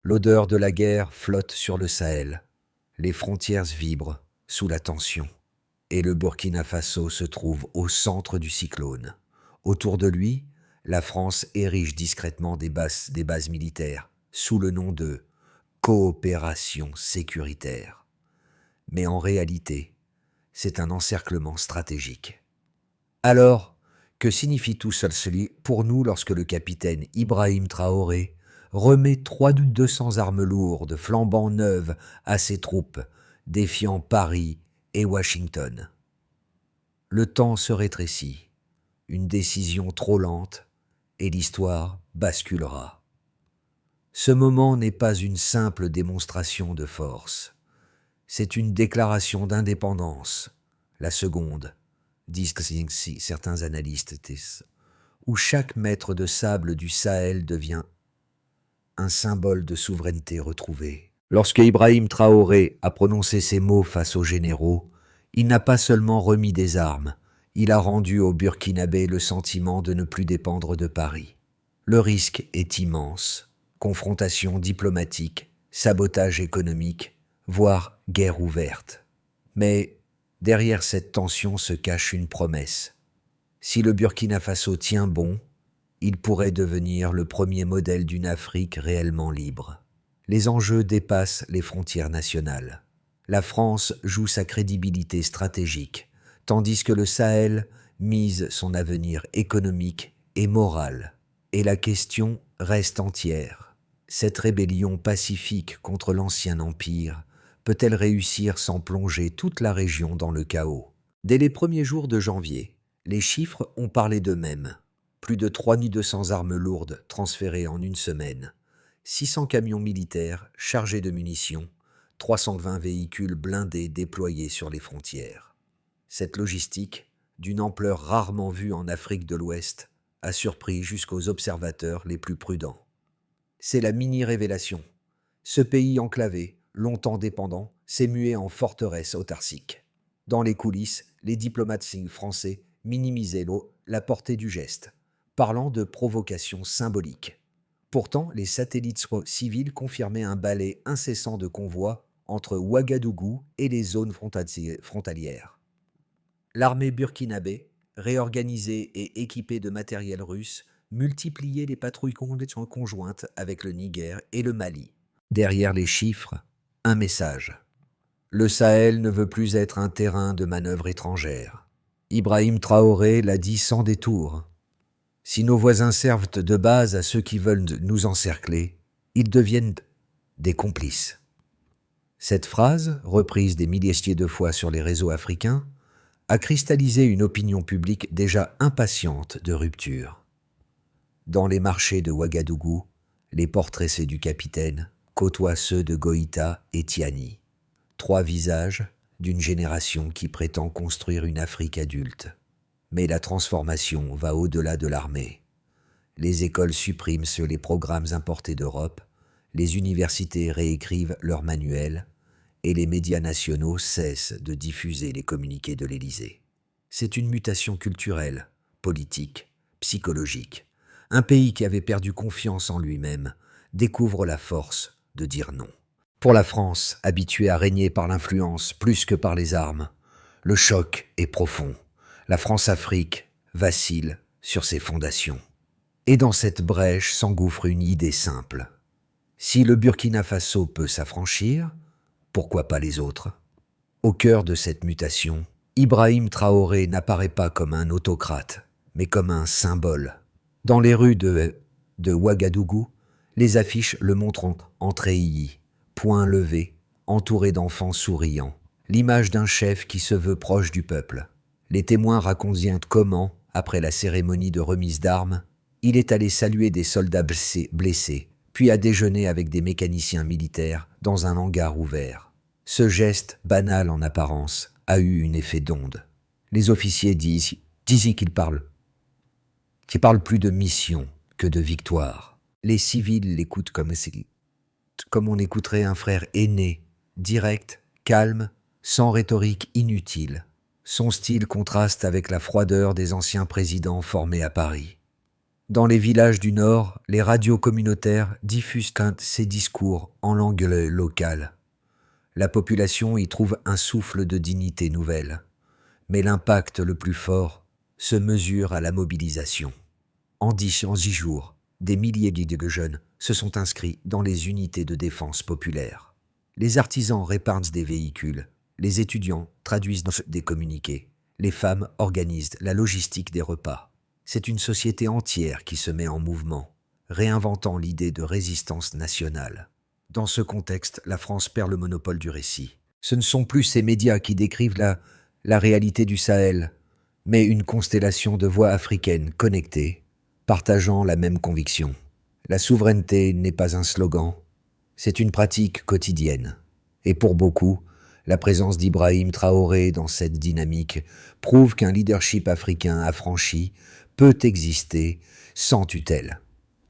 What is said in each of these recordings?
L'odeur de la guerre flotte sur le Sahel. Les frontières vibrent sous la tension. Et le Burkina Faso se trouve au centre du cyclone. Autour de lui, la France érige discrètement des bases militaires, sous le nom de coopération sécuritaire. Mais en réalité, c'est un encerclement stratégique. Alors, que signifie tout cela pour nous lorsque le capitaine Ibrahim Traoré remet 3200 armes lourdes, flambant neuves, à ses troupes, défiant Paris et Washington? Le temps se rétrécit, une décision trop lente, et l'histoire basculera. Ce moment n'est pas une simple démonstration de force, c'est une déclaration d'indépendance, la seconde, disent certains analystes, où chaque mètre de sable du Sahel devient un symbole de souveraineté retrouvée. Lorsque Ibrahim Traoré a prononcé ces mots face aux généraux, il n'a pas seulement remis des armes, il a rendu aux Burkinabés le sentiment de ne plus dépendre de Paris. Le risque est immense, confrontation diplomatique, sabotage économique, voire guerre ouverte. Mais derrière cette tension se cache une promesse. Si le Burkina Faso tient bon, il pourrait devenir le premier modèle d'une Afrique réellement libre. Les enjeux dépassent les frontières nationales. La France joue sa crédibilité stratégique, tandis que le Sahel mise son avenir économique et moral. Et la question reste entière. Cette rébellion pacifique contre l'ancien empire peut-elle réussir sans plonger toute la région dans le chaos? Dès les premiers jours de janvier, les chiffres ont parlé d'eux-mêmes. Plus de 3200 armes lourdes transférées en une semaine, 600 camions militaires chargés de munitions, 320 véhicules blindés déployés sur les frontières. Cette logistique, d'une ampleur rarement vue en Afrique de l'Ouest, a surpris jusqu'aux observateurs les plus prudents. C'est la mini-révélation. Ce pays enclavé, longtemps dépendant, s'est mué en forteresse autarcique. Dans les coulisses, les diplomates français minimisaient la portée du geste, parlant de provocation symbolique. Pourtant, les satellites civils confirmaient un balai incessant de convois entre Ouagadougou et les zones frontalières. L'armée burkinabé, réorganisée et équipée de matériel russe, multipliait les patrouilles conjointes avec le Niger et le Mali. Derrière les chiffres, un message. Le Sahel ne veut plus être un terrain de manœuvre étrangère. Ibrahim Traoré l'a dit sans détour. Si nos voisins servent de base à ceux qui veulent nous encercler, ils deviennent des complices. Cette phrase, reprise des milliers de fois sur les réseaux africains, a cristallisé une opinion publique déjà impatiente de rupture. Dans les marchés de Ouagadougou, les portraits du capitaine côtoient ceux de Goïta et Tiani, 3 visages d'une génération qui prétend construire une Afrique adulte. Mais la transformation va au-delà de l'armée. Les écoles suppriment sur les programmes importés d'Europe, les universités réécrivent leurs manuels et les médias nationaux cessent de diffuser les communiqués de l'Élysée. C'est une mutation culturelle, politique, psychologique. Un pays qui avait perdu confiance en lui-même découvre la force de dire non. Pour la France, habituée à régner par l'influence plus que par les armes, le choc est profond. La France-Afrique vacille sur ses fondations. Et dans cette brèche s'engouffre une idée simple. Si le Burkina Faso peut s'affranchir, pourquoi pas les autres? Au cœur de cette mutation, Ibrahim Traoré n'apparaît pas comme un autocrate, mais comme un symbole. Dans les rues de Ouagadougou, les affiches le montrent en treillis, poings levés, entouré d'enfants souriants, l'image d'un chef qui se veut proche du peuple. Les témoins racontent comment, après la cérémonie de remise d'armes, il est allé saluer des soldats blessés, puis a déjeuné avec des mécaniciens militaires dans un hangar ouvert. Ce geste, banal en apparence, a eu un effet d'onde. Les officiers disent qu'ils parlent plus de mission que de victoire. Les civils l'écoutent comme on écouterait un frère aîné, direct, calme, sans rhétorique inutile. Son style contraste avec la froideur des anciens présidents formés à Paris. Dans les villages du Nord, les radios communautaires diffusent ces discours en langue locale. La population y trouve un souffle de dignité nouvelle. Mais l'impact le plus fort se mesure à la mobilisation. En 10 jours, des milliers de jeunes se sont inscrits dans les unités de défense populaire. Les artisans réparent des véhicules, les étudiants traduisent des communiqués, les femmes organisent la logistique des repas. C'est une société entière qui se met en mouvement, réinventant l'idée de résistance nationale. Dans ce contexte, la France perd le monopole du récit. Ce ne sont plus ces médias qui décrivent la réalité du Sahel, mais une constellation de voix africaines connectées, partageant la même conviction. La souveraineté n'est pas un slogan, c'est une pratique quotidienne. Et pour beaucoup, la présence d'Ibrahim Traoré dans cette dynamique prouve qu'un leadership africain affranchi peut exister sans tutelle.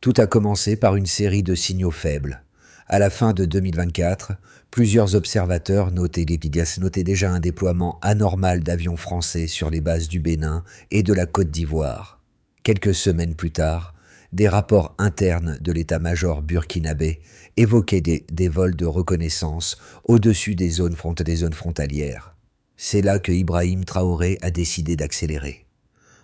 Tout a commencé par une série de signaux faibles. À la fin de 2024, plusieurs observateurs notaient déjà un déploiement anormal d'avions français sur les bases du Bénin et de la Côte d'Ivoire. Quelques semaines plus tard, des rapports internes de l'état-major burkinabé évoquaient des vols de reconnaissance au-dessus des zones frontalières. C'est là que Ibrahim Traoré a décidé d'accélérer.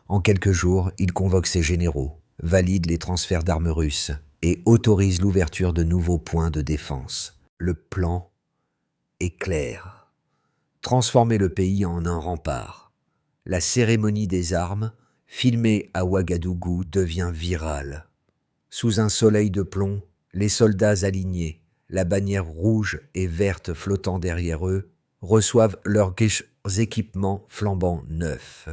En quelques jours, il convoque ses généraux, valide les transferts d'armes russes et autorise l'ouverture de nouveaux points de défense. Le plan est clair. Transformer le pays en un rempart. La cérémonie des armes, filmée à Ouagadougou, devient virale. Sous un soleil de plomb, les soldats alignés, la bannière rouge et verte flottant derrière eux, reçoivent leurs équipements flambant neufs.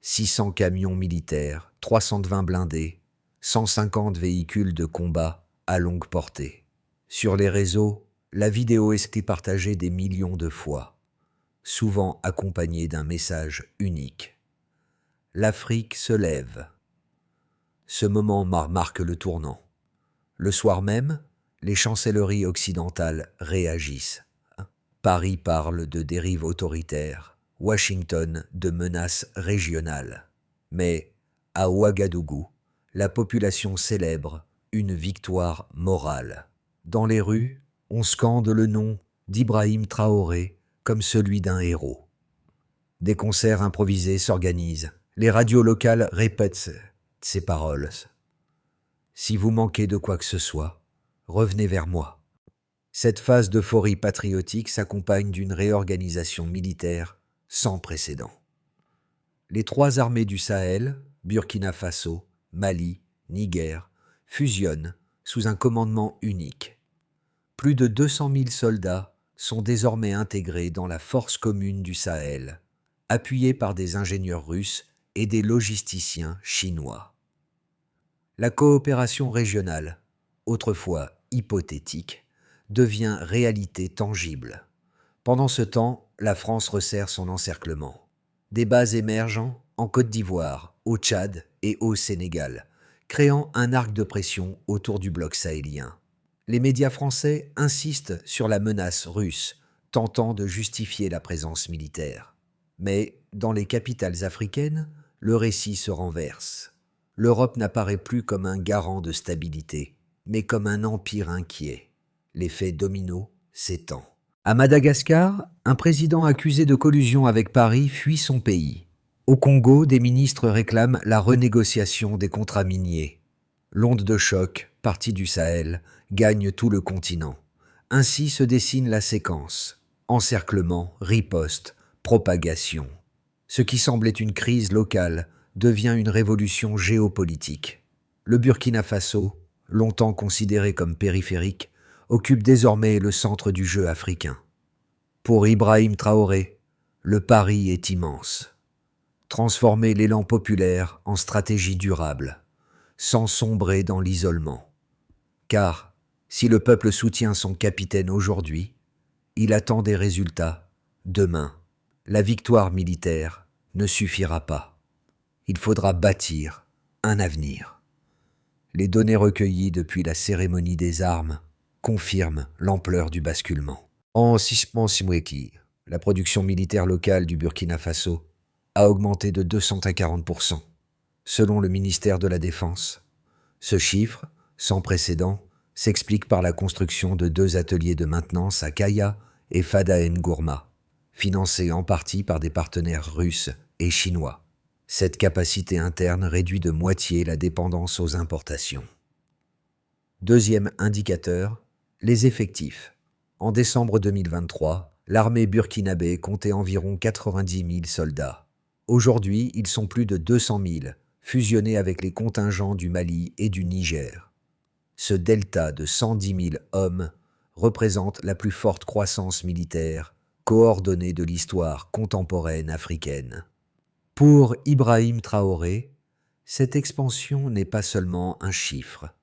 600 camions militaires, 320 blindés, 150 véhicules de combat à longue portée. Sur les réseaux, la vidéo est partagée des millions de fois, souvent accompagnée d'un message unique. L'Afrique se lève. Ce moment marque le tournant. Le soir même, les chancelleries occidentales réagissent. Paris parle de dérive autoritaire, Washington de menaces régionales. Mais à Ouagadougou, la population célèbre une victoire morale. Dans les rues, on scande le nom d'Ibrahim Traoré comme celui d'un héros. Des concerts improvisés s'organisent. Les radios locales répètent ces paroles. Si vous manquez de quoi que ce soit, revenez vers moi. Cette phase d'euphorie patriotique s'accompagne d'une réorganisation militaire sans précédent. Les 3 armées du Sahel, Burkina Faso, Mali, Niger, fusionnent sous un commandement unique. Plus de 200 000 soldats sont désormais intégrés dans la force commune du Sahel, appuyés par des ingénieurs russes et des logisticiens chinois. La coopération régionale, autrefois hypothétique, devient réalité tangible. Pendant ce temps, la France resserre son encerclement. Des bases émergent en Côte d'Ivoire, au Tchad et au Sénégal, créant un arc de pression autour du bloc sahélien. Les médias français insistent sur la menace russe, tentant de justifier la présence militaire. Mais dans les capitales africaines, le récit se renverse. L'Europe n'apparaît plus comme un garant de stabilité, mais comme un empire inquiet. L'effet domino s'étend. À Madagascar, un président accusé de collusion avec Paris fuit son pays. Au Congo, des ministres réclament la renégociation des contrats miniers. L'onde de choc, partie du Sahel, gagne tout le continent. Ainsi se dessine la séquence. Encerclement, riposte, propagation. Ce qui semblait une crise locale devient une révolution géopolitique. Le Burkina Faso, longtemps considéré comme périphérique, occupe désormais le centre du jeu africain. Pour Ibrahim Traoré, le pari est immense. Transformer l'élan populaire en stratégie durable, sans sombrer dans l'isolement. Car, si le peuple soutient son capitaine aujourd'hui, il attend des résultats demain. La victoire militaire ne suffira pas. Il faudra bâtir un avenir. Les données recueillies depuis la cérémonie des armes confirment l'ampleur du basculement. En Simweki, la production militaire locale du Burkina Faso a augmenté de 240%, selon le ministère de la Défense. Ce chiffre, sans précédent, s'explique par la construction de 2 ateliers de maintenance à Kaya et Fada N'Gourma, financés en partie par des partenaires russes et chinois. Cette capacité interne réduit de moitié la dépendance aux importations. Deuxième indicateur, les effectifs. En décembre 2023, l'armée burkinabé comptait environ 90 000 soldats. Aujourd'hui, ils sont plus de 200 000, fusionnés avec les contingents du Mali et du Niger. Ce delta de 110 000 hommes représente la plus forte croissance militaire coordonnée de l'histoire contemporaine africaine. Pour Ibrahim Traoré, cette expansion n'est pas seulement un chiffre,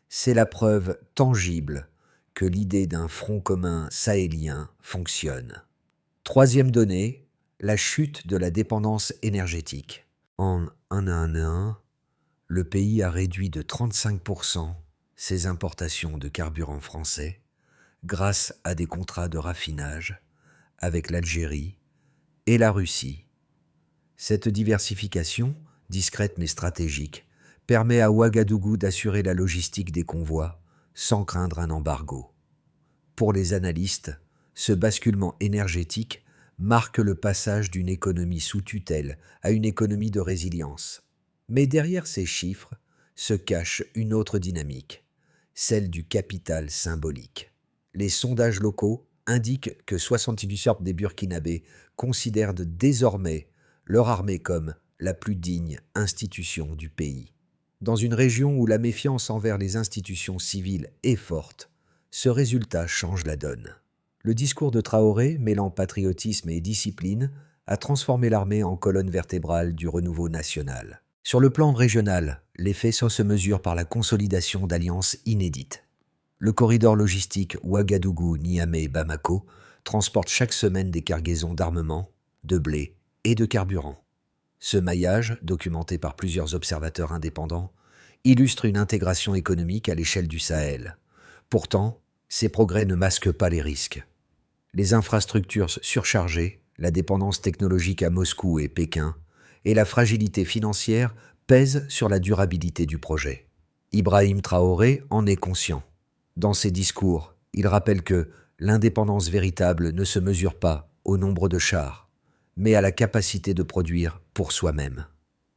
c'est la preuve tangible que l'idée d'un front commun sahélien fonctionne. Troisième donnée, la chute de la dépendance énergétique. En 1 le pays a réduit de 35% ses importations de carburant français grâce à des contrats de raffinage avec l'Algérie et la Russie. Cette diversification, discrète mais stratégique, permet à Ouagadougou d'assurer la logistique des convois sans craindre un embargo. Pour les analystes, ce basculement énergétique marque le passage d'une économie sous tutelle à une économie de résilience. Mais derrière ces chiffres se cache une autre dynamique, celle du capital symbolique. Les sondages locaux indiquent que 78% des Burkinabés considèrent désormais leur armée comme la plus digne institution du pays. Dans une région où la méfiance envers les institutions civiles est forte, ce résultat change la donne. Le discours de Traoré, mêlant patriotisme et discipline, a transformé l'armée en colonne vertébrale du renouveau national. Sur le plan régional, l'effet se mesure par la consolidation d'alliances inédites. Le corridor logistique Ouagadougou-Niamey-Bamako transporte chaque semaine des cargaisons d'armement, de blé et de carburant. Ce maillage, documenté par plusieurs observateurs indépendants, illustre une intégration économique à l'échelle du Sahel. Pourtant, ces progrès ne masquent pas les risques. Les infrastructures surchargées, la dépendance technologique à Moscou et Pékin, et la fragilité financière pèsent sur la durabilité du projet. Ibrahim Traoré en est conscient. Dans ses discours, il rappelle que l'indépendance véritable ne se mesure pas au nombre de chars, mais à la capacité de produire pour soi-même.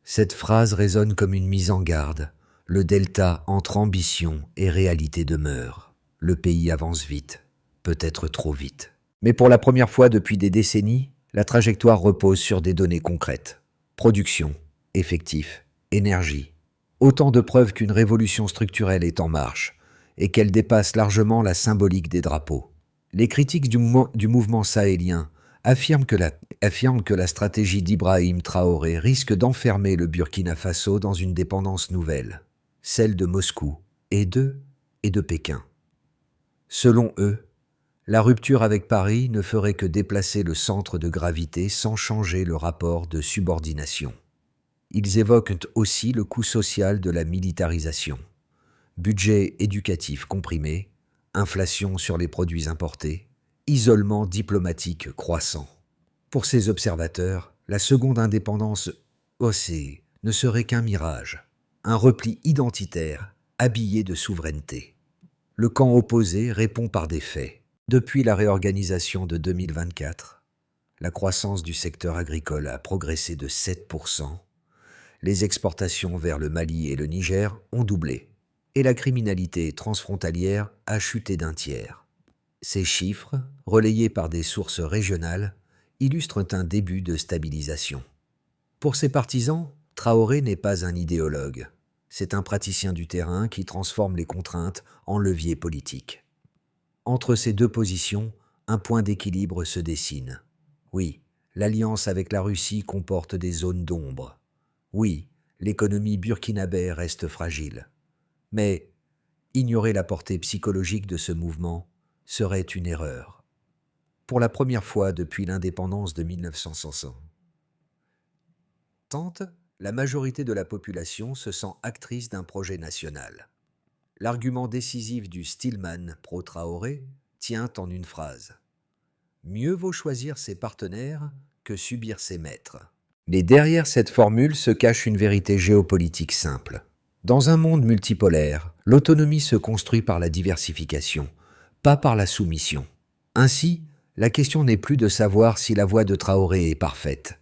Cette phrase résonne comme une mise en garde. Le delta entre ambition et réalité demeure. Le pays avance vite, peut-être trop vite. Mais pour la première fois depuis des décennies, la trajectoire repose sur des données concrètes. Production, effectifs, énergie. Autant de preuves qu'une révolution structurelle est en marche et qu'elle dépasse largement la symbolique des drapeaux. Les critiques du mouvement sahélien affirment que la stratégie d'Ibrahim Traoré risque d'enfermer le Burkina Faso dans une dépendance nouvelle, celle de Moscou et de Pékin. Selon eux, la rupture avec Paris ne ferait que déplacer le centre de gravité sans changer le rapport de subordination. Ils évoquent aussi le coût social de la militarisation. Budget éducatif comprimé, inflation sur les produits importés, isolement diplomatique croissant. Pour ces observateurs, la seconde indépendance osée ne serait qu'un mirage, un repli identitaire habillé de souveraineté. Le camp opposé répond par des faits. Depuis la réorganisation de 2024, la croissance du secteur agricole a progressé de 7%, les exportations vers le Mali et le Niger ont doublé, et la criminalité transfrontalière a chuté d'un tiers. Ces chiffres, relayés par des sources régionales, illustrent un début de stabilisation. Pour ses partisans, Traoré n'est pas un idéologue. C'est un praticien du terrain qui transforme les contraintes en leviers politiques. Entre ces deux positions, un point d'équilibre se dessine. Oui, l'alliance avec la Russie comporte des zones d'ombre. Oui, l'économie burkinabé reste fragile. Mais ignorer la portée psychologique de ce mouvement serait une erreur. Pour la première fois depuis l'indépendance de 1960, la majorité de la population se sent actrice d'un projet national. L'argument décisif du Stillman pro-Traoré tient en une phrase. Mieux vaut choisir ses partenaires que subir ses maîtres. Mais derrière cette formule se cache une vérité géopolitique simple. Dans un monde multipolaire, l'autonomie se construit par la diversification, pas par la soumission. Ainsi, la question n'est plus de savoir si la voie de Traoré est parfaite,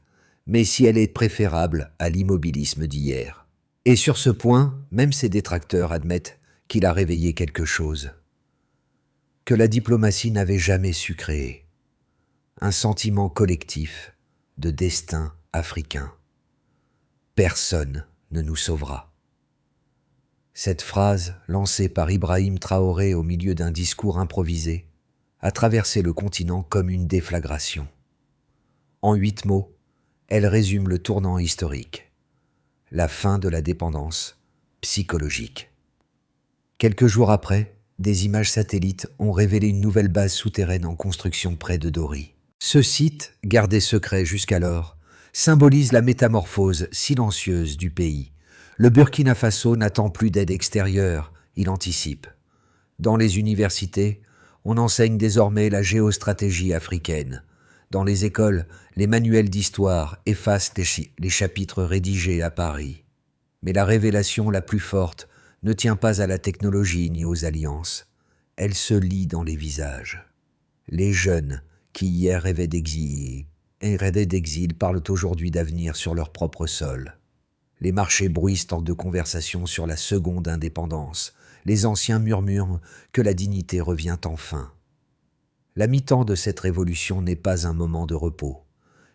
mais si elle est préférable à l'immobilisme d'hier. Et sur ce point, même ses détracteurs admettent qu'il a réveillé quelque chose que la diplomatie n'avait jamais su créer, un sentiment collectif de destin africain. Personne ne nous sauvera. Cette phrase, lancée par Ibrahim Traoré au milieu d'un discours improvisé, a traversé le continent comme une déflagration. En 8 mots, elle résume le tournant historique, la fin de la dépendance psychologique. Quelques jours après, des images satellites ont révélé une nouvelle base souterraine en construction près de Dori. Ce site, gardé secret jusqu'alors, symbolise la métamorphose silencieuse du pays. Le Burkina Faso n'attend plus d'aide extérieure, il anticipe. Dans les universités, on enseigne désormais la géostratégie africaine. Dans les écoles, les manuels d'histoire effacent les chapitres rédigés à Paris. Mais la révélation la plus forte ne tient pas à la technologie ni aux alliances. Elle se lit dans les visages. Les jeunes qui hier rêvaient d'exil parlent aujourd'hui d'avenir sur leur propre sol. Les marchés bruissent de conversations sur la seconde indépendance. Les anciens murmurent que la dignité revient enfin. La mi-temps de cette révolution n'est pas un moment de repos.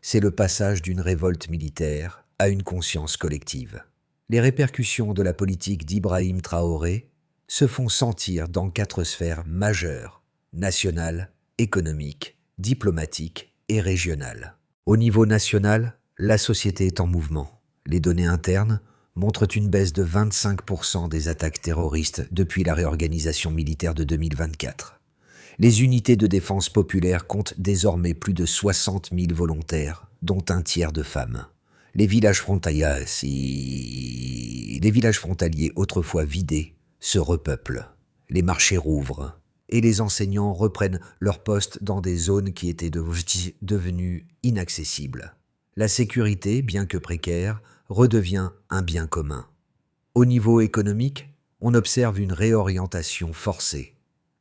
C'est le passage d'une révolte militaire à une conscience collective. Les répercussions de la politique d'Ibrahim Traoré se font sentir dans 4 sphères majeures, nationales, économiques, diplomatiques et régionales. Au niveau national, la société est en mouvement. Les données internes montrent une baisse de 25% des attaques terroristes depuis la réorganisation militaire de 2024. Les unités de défense populaire comptent désormais plus de 60 000 volontaires, dont un tiers de femmes. Les villages frontaliers autrefois vidés se repeuplent. Les marchés rouvrent et les enseignants reprennent leur poste dans des zones qui étaient devenues inaccessibles. La sécurité, bien que précaire, redevient un bien commun. Au niveau économique, on observe une réorientation forcée.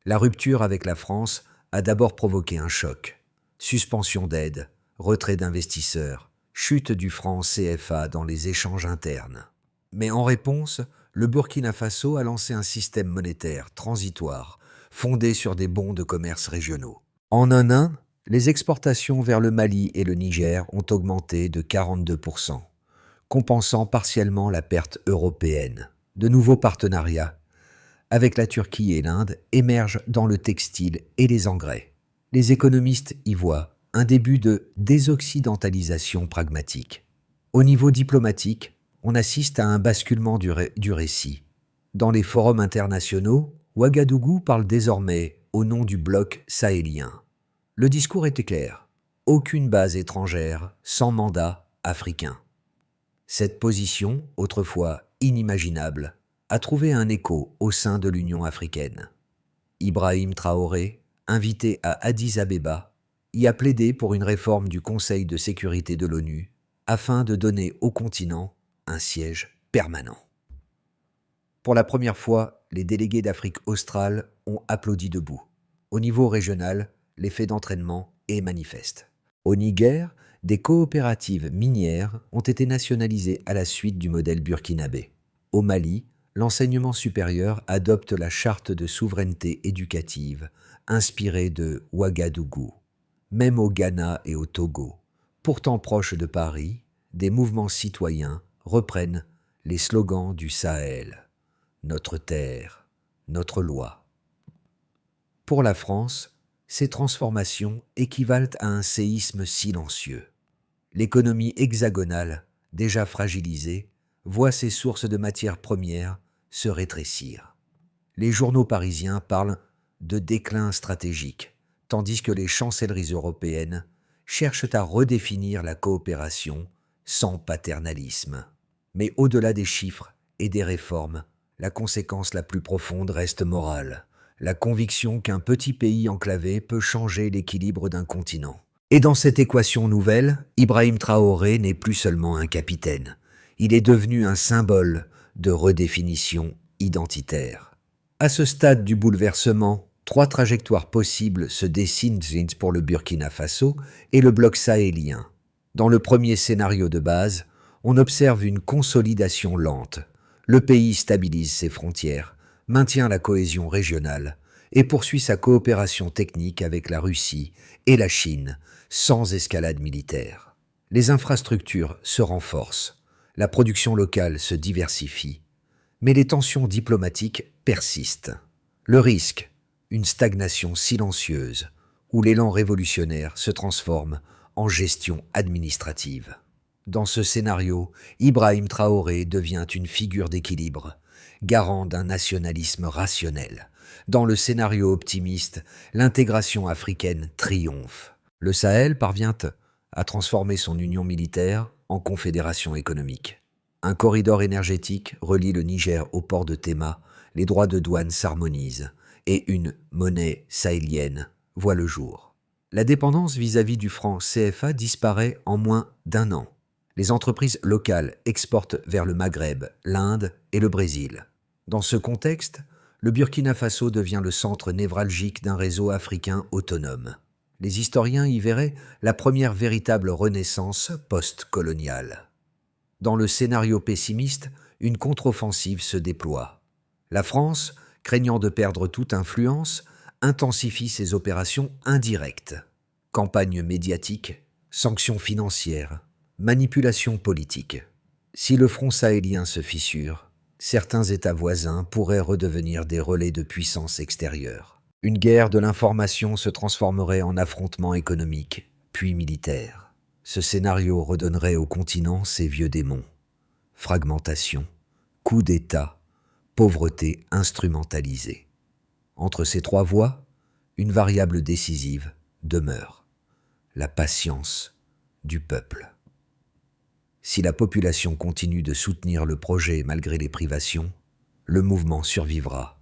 La rupture avec la France a d'abord provoqué un choc. Suspension d'aides, retrait d'investisseurs, chute du franc CFA dans les échanges internes. Mais en réponse, le Burkina Faso a lancé un système monétaire transitoire, fondé sur des bons de commerce régionaux. En un an, les exportations vers le Mali et le Niger ont augmenté de 42%, compensant partiellement la perte européenne. De nouveaux partenariats avec la Turquie et l'Inde émergent dans le textile et les engrais. Les économistes y voient un début de désoccidentalisation pragmatique. Au niveau diplomatique, on assiste à un basculement du récit. Dans les forums internationaux, Ouagadougou parle désormais au nom du bloc sahélien. Le discours était clair. Aucune base étrangère sans mandat africain. Cette position, autrefois inimaginable, a trouvé un écho au sein de l'Union africaine. Ibrahim Traoré, invité à Addis Abeba, y a plaidé pour une réforme du Conseil de sécurité de l'ONU afin de donner au continent un siège permanent. Pour la première fois, les délégués d'Afrique australe ont applaudi debout. Au niveau régional, l'effet d'entraînement est manifeste. Au Niger, des coopératives minières ont été nationalisées à la suite du modèle burkinabé. Au Mali, l'enseignement supérieur adopte la charte de souveraineté éducative inspirée de Ouagadougou. Même au Ghana et au Togo, pourtant proches de Paris, des mouvements citoyens reprennent les slogans du Sahel. Notre terre, notre loi. Pour la France, ces transformations équivalent à un séisme silencieux. L'économie hexagonale, déjà fragilisée, voit ses sources de matières premières se rétrécir. Les journaux parisiens parlent de déclin stratégique, tandis que les chancelleries européennes cherchent à redéfinir la coopération sans paternalisme. Mais au-delà des chiffres et des réformes, la conséquence la plus profonde reste morale, la conviction qu'un petit pays enclavé peut changer l'équilibre d'un continent. Et dans cette équation nouvelle, Ibrahim Traoré n'est plus seulement un capitaine, il est devenu un symbole de redéfinition identitaire. À ce stade du bouleversement, 3 trajectoires possibles se dessinent pour le Burkina Faso et le bloc sahélien. Dans le premier scénario de base, on observe une consolidation lente. Le pays stabilise ses frontières, maintient la cohésion régionale et poursuit sa coopération technique avec la Russie et la Chine, sans escalade militaire. Les infrastructures se renforcent, la production locale se diversifie, mais les tensions diplomatiques persistent. Le risque, une stagnation silencieuse, où l'élan révolutionnaire se transforme en gestion administrative. Dans ce scénario, Ibrahim Traoré devient une figure d'équilibre, garant d'un nationalisme rationnel. Dans le scénario optimiste, l'intégration africaine triomphe. Le Sahel parvient à transformer son union militaire en confédération économique. Un corridor énergétique relie le Niger au port de Tema, les droits de douane s'harmonisent et une monnaie sahélienne voit le jour. La dépendance vis-à-vis du franc CFA disparaît en moins d'1 an. Les entreprises locales exportent vers le Maghreb, l'Inde et le Brésil. Dans ce contexte, le Burkina Faso devient le centre névralgique d'un réseau africain autonome. Les historiens y verraient la première véritable renaissance post-coloniale. Dans le scénario pessimiste, une contre-offensive se déploie. La France, craignant de perdre toute influence, intensifie ses opérations indirectes. Campagnes médiatiques, sanctions financières, manipulation politique. Si le front sahélien se fissure, certains États voisins pourraient redevenir des relais de puissance extérieure. Une guerre de l'information se transformerait en affrontement économique, puis militaire. Ce scénario redonnerait au continent ses vieux démons. Fragmentation, coup d'État, pauvreté instrumentalisée. Entre ces 3 voies, une variable décisive demeure, la patience du peuple. Si la population continue de soutenir le projet malgré les privations, le mouvement survivra.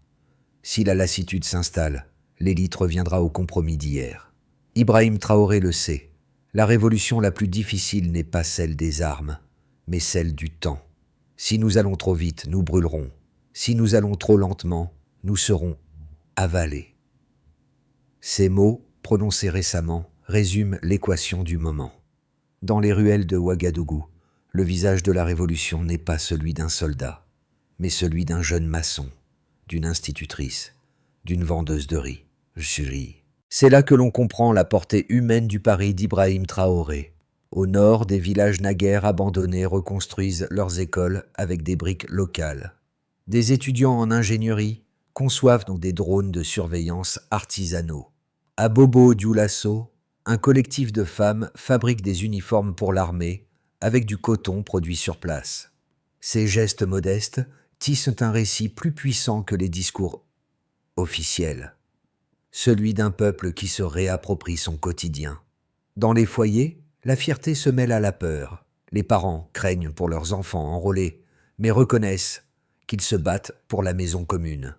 Si la lassitude s'installe, l'élite reviendra au compromis d'hier. Ibrahim Traoré le sait, la révolution la plus difficile n'est pas celle des armes, mais celle du temps. Si nous allons trop vite, nous brûlerons. Si nous allons trop lentement, nous serons avalés. Ces mots, prononcés récemment, résument l'équation du moment. Dans les ruelles de Ouagadougou, le visage de la révolution n'est pas celui d'un soldat, mais celui d'un jeune maçon, d'une institutrice, d'une vendeuse de riz. C'est là que l'on comprend la portée humaine du pari d'Ibrahim Traoré. Au nord, des villages naguère abandonnés reconstruisent leurs écoles avec des briques locales. Des étudiants en ingénierie conçoivent donc des drones de surveillance artisanaux. À Bobo-Dioulasso, un collectif de femmes fabrique des uniformes pour l'armée avec du coton produit sur place. Ces gestes modestes tissent un récit plus puissant que les discours officiels, celui d'un peuple qui se réapproprie son quotidien. Dans les foyers, la fierté se mêle à la peur. Les parents craignent pour leurs enfants enrôlés, mais reconnaissent qu'ils se battent pour la maison commune.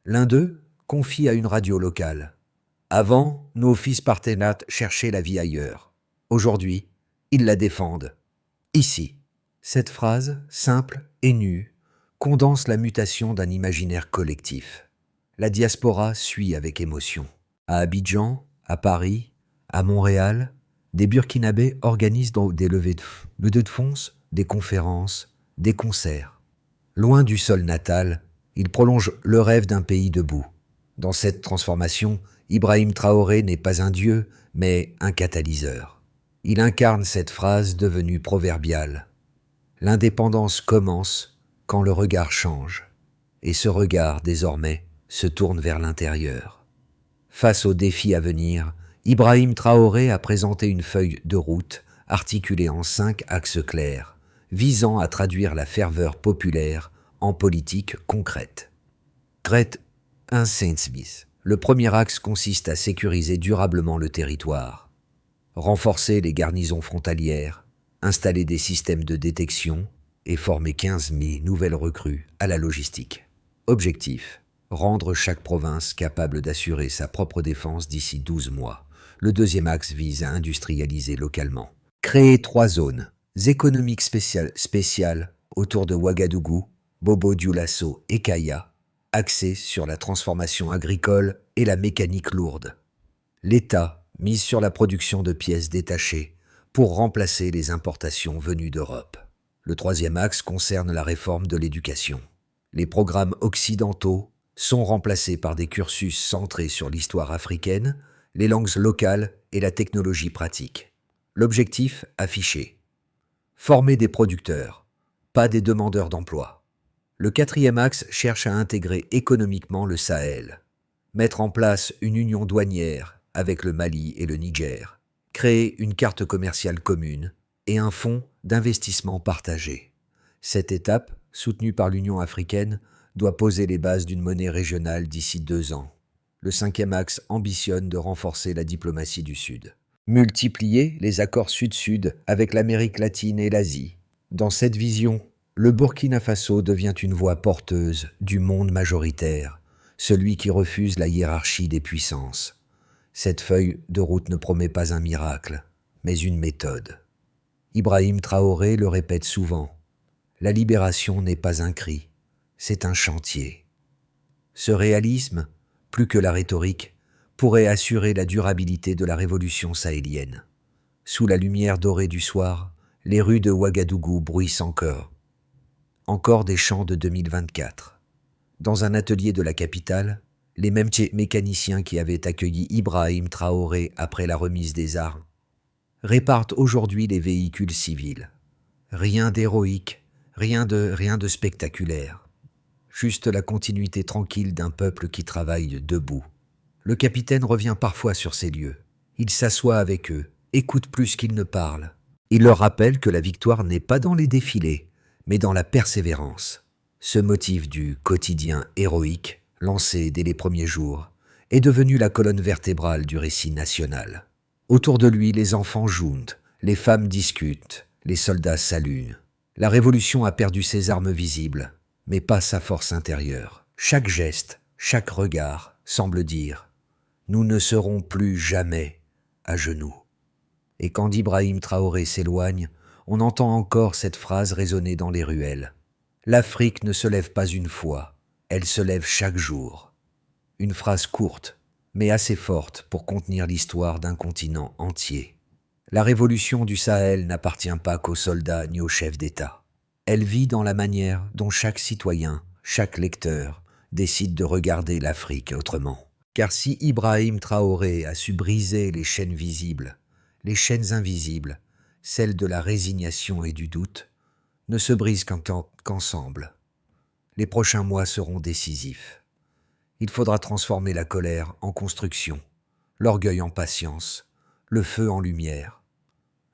L'un d'eux confie à une radio locale. « Avant, nos fils partaient chercher la vie ailleurs. Aujourd'hui, ils la défendent. Ici. » Cette phrase, simple et nue, condense la mutation d'un imaginaire collectif. La diaspora suit avec émotion. À Abidjan, à Paris, à Montréal, des Burkinabés organisent des levées de fonds, des conférences, des concerts. Loin du sol natal, ils prolongent le rêve d'un pays debout. Dans cette transformation, Ibrahim Traoré n'est pas un dieu, mais un catalyseur. Il incarne cette phrase devenue proverbiale. L'indépendance commence quand le regard change, et ce regard, désormais, se tourne vers l'intérieur. Face aux défis à venir, Ibrahim Traoré a présenté une feuille de route articulée en 5 axes clairs, visant à traduire la ferveur populaire en politique concrète. Le premier axe consiste à sécuriser durablement le territoire. Renforcer les garnisons frontalières, installer des systèmes de détection et former 15 000 nouvelles recrues à la logistique. Objectif, rendre chaque province capable d'assurer sa propre défense d'ici 12 mois. Le deuxième axe vise à industrialiser localement. Créer 3 zones économiques spéciales autour de Ouagadougou, Bobo Dioulasso et Kaya, axés sur la transformation agricole et la mécanique lourde. L'État mise sur la production de pièces détachées pour remplacer les importations venues d'Europe. Le troisième axe concerne la réforme de l'éducation. Les programmes occidentaux sont remplacés par des cursus centrés sur l'histoire africaine, les langues locales et la technologie pratique. L'objectif affiché: former des producteurs, pas des demandeurs d'emploi. Le quatrième axe cherche à intégrer économiquement le Sahel, mettre en place une union douanière avec le Mali et le Niger, créer une carte commerciale commune et un fonds d'investissement partagé. Cette étape, soutenue par l'Union africaine, doit poser les bases d'une monnaie régionale d'ici 2 ans. Le cinquième axe ambitionne de renforcer la diplomatie du Sud. Multiplier les accords Sud-Sud avec l'Amérique latine et l'Asie. Dans cette vision, le Burkina Faso devient une voix porteuse du monde majoritaire, celui qui refuse la hiérarchie des puissances. Cette feuille de route ne promet pas un miracle, mais une méthode. Ibrahim Traoré le répète souvent: la libération n'est pas un cri, c'est un chantier. Ce réalisme, plus que la rhétorique, pourrait assurer la durabilité de la révolution sahélienne. Sous la lumière dorée du soir, les rues de Ouagadougou bruissent encore. Encore des chants de 2024. Dans un atelier de la capitale, les mêmes mécaniciens qui avaient accueilli Ibrahim Traoré après la remise des armes réparent aujourd'hui les véhicules civils. Rien d'héroïque, rien de spectaculaire. Juste la continuité tranquille d'un peuple qui travaille debout. Le capitaine revient parfois sur ces lieux. Il s'assoit avec eux, écoute plus qu'il ne parle. Il leur rappelle que la victoire n'est pas dans les défilés, mais dans la persévérance. Ce motif du quotidien héroïque, lancé dès les premiers jours, est devenu la colonne vertébrale du récit national. Autour de lui, les enfants jouent, les femmes discutent, les soldats saluent. La révolution a perdu ses armes visibles, mais pas sa force intérieure. Chaque geste, chaque regard semble dire: nous ne serons plus jamais à genoux. Et quand Ibrahim Traoré s'éloigne, on entend encore cette phrase résonner dans les ruelles. L'Afrique ne se lève pas une fois, elle se lève chaque jour. Une phrase courte, mais assez forte pour contenir l'histoire d'un continent entier. La révolution du Sahel n'appartient pas qu'aux soldats ni aux chefs d'État. Elle vit dans la manière dont chaque citoyen, chaque lecteur, décide de regarder l'Afrique autrement. Car si Ibrahim Traoré a su briser les chaînes visibles, les chaînes invisibles, celles de la résignation et du doute, ne se brisent qu'ensemble. Les prochains mois seront décisifs. Il faudra transformer la colère en construction, l'orgueil en patience, le feu en lumière.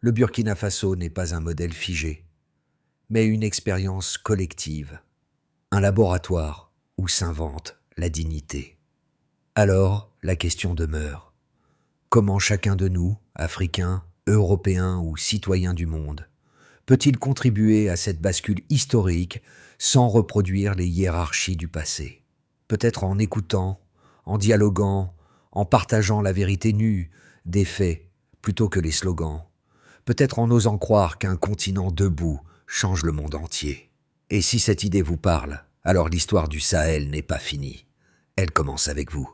Le Burkina Faso n'est pas un modèle figé, mais une expérience collective, un laboratoire où s'invente la dignité. Alors, la question demeure: comment chacun de nous, Africains, Européens ou citoyens du monde, peut-il contribuer à cette bascule historique sans reproduire les hiérarchies du passé? Peut-être en écoutant, en dialoguant, en partageant la vérité nue des faits plutôt que les slogans. Peut-être en osant croire qu'un continent debout change le monde entier. Et si cette idée vous parle, alors l'histoire du Sahel n'est pas finie. Elle commence avec vous.